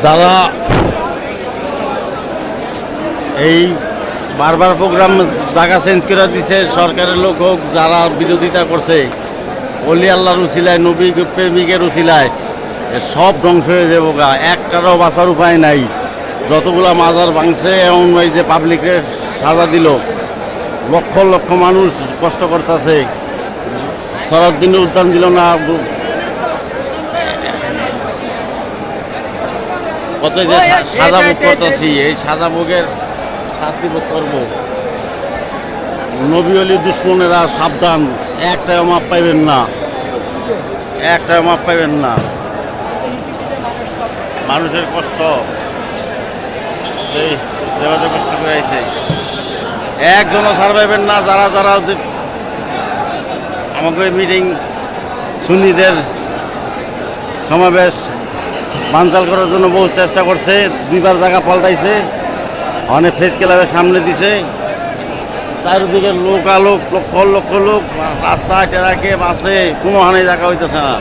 যারা এই বারবার প্রোগ্রাম জায়গা চেঞ্জ করে দিছে, সরকারের লোক হোক, যারা বিরোধিতা করছে, অলি আল্লাহর উসিলায়, নবী প্রেমিকের উসিলায়, সব ধ্বংস হয়ে যাবো গা। একটারও বাঁচার উপায় নাই। যতগুলা মাজার ভাঙছে এবং ওই যে পাবলিকে সাজা দিল, লক্ষ লক্ষ মানুষ কষ্ট করতেছে। শরৎদিনে উদ্যান দিল না, কত যে সাজা ভোগ করতেছি, এই সাজা ভোগের শাস্তি ভোগ করবো। নবী অলি দুশ্মনেরা সাবধান, একটাও মাপ পাইবেন না, একটাও মাপ পাইবেন না। মানুষের কষ্ট যেভাবে কষ্ট করে আইছে, একজনও ছাড় পাইবেন না। যারা যারা আমাকে মিটিং সুন্নিদের সমাবেশ বানচাল করার জন্য বহু চেষ্টা করছে, দুইবার জায়গা পাল্টাইছে, অনেক ফেস ক্লাবের সামনে দিছে, চারিদিকে লোক আলোক, লক্ষ লক্ষ লোক, রাস্তায় ট্রাকে বাসে কোনো হানি জায়গা হইতেছে না।